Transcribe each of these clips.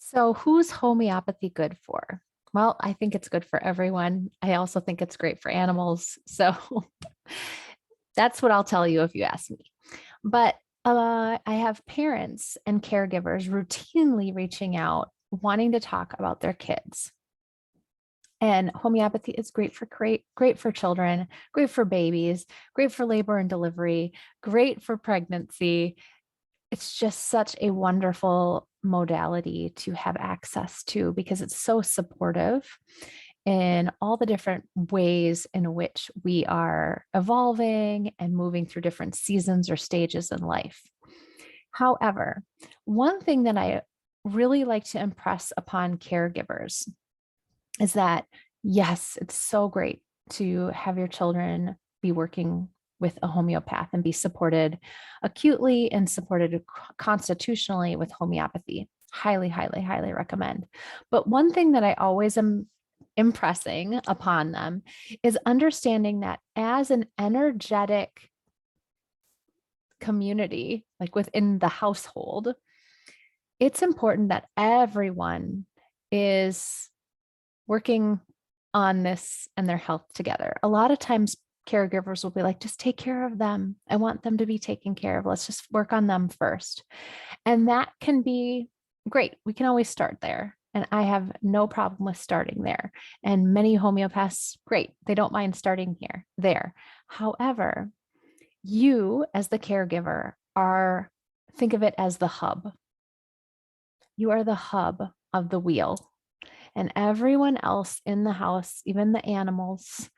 So, who's homeopathy good for? Well, I think it's good for everyone. I also think it's great for animals. So, that's what I'll tell you if you ask me. But I have parents and caregivers routinely reaching out, wanting to talk about their kids. And homeopathy is great for children, great for babies, great for labor and delivery, great for pregnancy. It's just such a wonderful modality to have access to because it's so supportive in all the different ways in which we are evolving and moving through different seasons or stages in life. However, one thing that I really like to impress upon caregivers is that, yes, it's so great to have your children be working with a homeopath and be supported acutely and supported constitutionally with homeopathy. Highly, highly, highly recommend. But one thing that I always am impressing upon them is understanding that as an energetic community, like within the household, it's important that everyone is working on this and their health together. A lot of times, caregivers will be like, just take care of them. I want them to be taken care of. Let's just work on them first. And that can be great. We can always start there. And I have no problem with starting there. And many homeopaths, great. They don't mind starting there. However, you as the caregiver think of it as the hub. You are the hub of the wheel, and everyone else in the house, even the animals,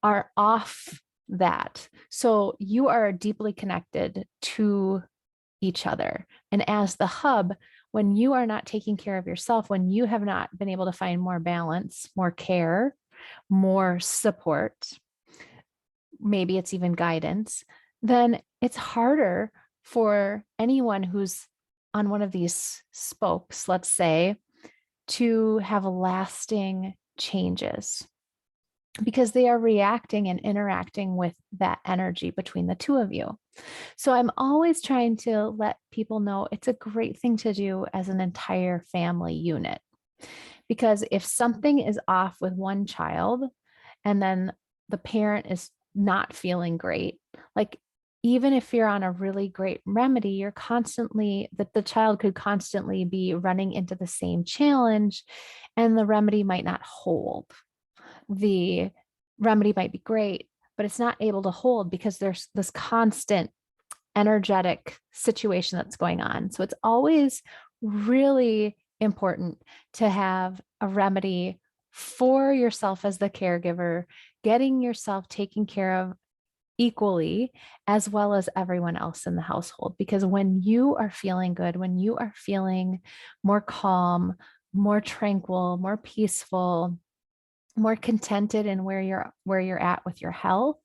are off that. So you are deeply connected to each other. And as the hub, when you are not taking care of yourself, when you have not been able to find more balance, more care, more support, maybe it's even guidance, then it's harder for anyone who's on one of these spokes, let's say, to have lasting changes because they are reacting and interacting with that energy between the two of you. So I'm always trying to let people know it's a great thing to do as an entire family unit. Because if something is off with one child and then the parent is not feeling great, like even if you're on a really great remedy, you're constantly that the child could constantly be running into the same challenge and the remedy might not hold. The remedy might be great, but it's not able to hold because there's this constant energetic situation that's going on. So it's always really important to have a remedy for yourself as the caregiver, getting yourself taken care of equally as well as everyone else in the household. Because when you are feeling good, when you are feeling more calm, more tranquil, more peaceful, more contented in where you're at with your health,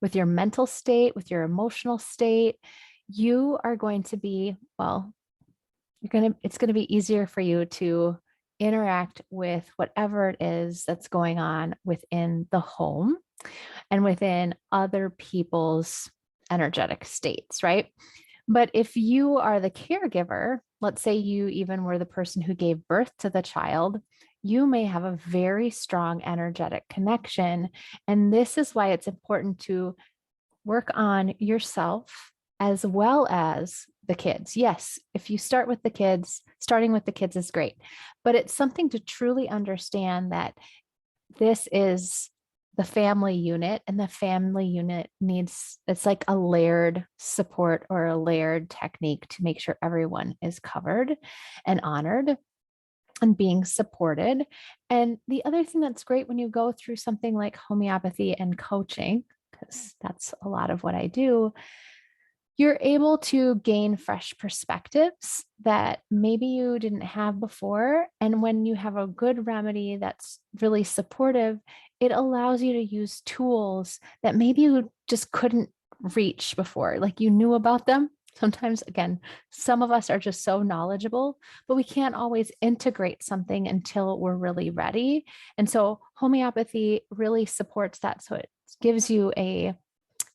with your mental state, with your emotional state, you are going to be, well, it's going to be easier for you to interact with whatever it is that's going on within the home and within other people's energetic states, right? But if you are the caregiver, let's say you even were the person who gave birth to the child, you may have a very strong energetic connection. And this is why it's important to work on yourself as well as the kids. Yes, if you start with the kids, starting with the kids is great, but it's something to truly understand that this is the family unit, and the family unit needs, it's like a layered support or a layered technique to make sure everyone is covered and honored and being supported. And the other thing that's great when you go through something like homeopathy and coaching, because that's a lot of what I do, you're able to gain fresh perspectives that maybe you didn't have before. And when you have a good remedy that's really supportive, it allows you to use tools that maybe you just couldn't reach before. Like you knew about them. Sometimes, again, some of us are just so knowledgeable, but we can't always integrate something until we're really ready. And so homeopathy really supports that. So it gives you a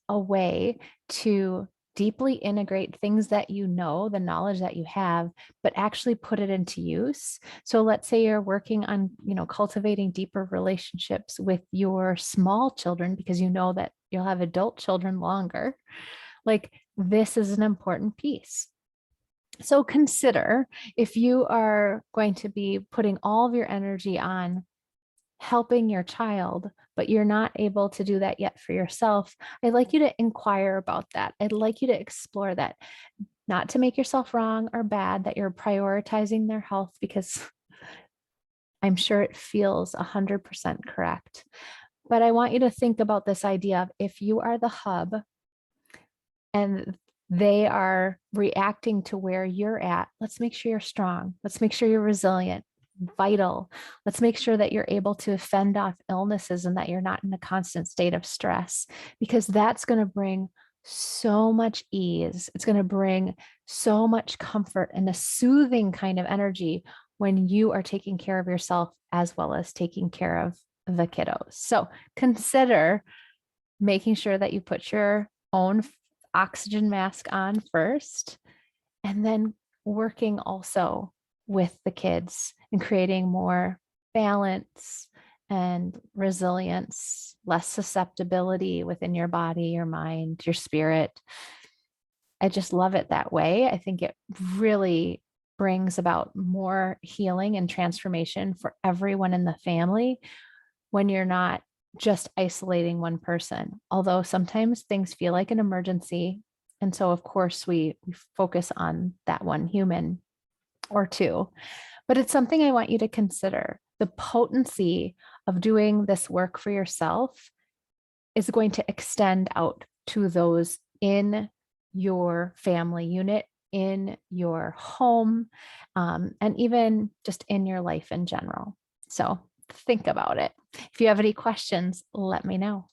way to deeply integrate things that you know, the knowledge that you have, but actually put it into use. So let's say you're working on, cultivating deeper relationships with your small children because you know that you'll have adult children longer. Like, this is an important piece. So consider, if you are going to be putting all of your energy on helping your child, but you're not able to do that yet for yourself, I'd like you to inquire about that. I'd like you to explore that, not to make yourself wrong or bad that you're prioritizing their health, because I'm sure it feels 100% correct. But I want you to think about this idea of, if you are the hub and they are reacting to where you're at, let's make sure you're strong. Let's make sure you're resilient, vital. Let's make sure that you're able to fend off illnesses and that you're not in a constant state of stress, because that's going to bring so much ease. It's going to bring so much comfort and a soothing kind of energy when you are taking care of yourself as well as taking care of the kiddos. So consider making sure that you put your own oxygen mask on first, and then working also with the kids and creating more balance and resilience, less susceptibility within your body, your mind, your spirit. I just love it that way. I think it really brings about more healing and transformation for everyone in the family when you're not just isolating one person. Although sometimes things feel like an emergency. And so, of course, we focus on that one human or two. But it's something I want you to consider. The potency of doing this work for yourself is going to extend out to those in your family unit, in your home, and even just in your life in general. So think about it. If you have any questions, let me know.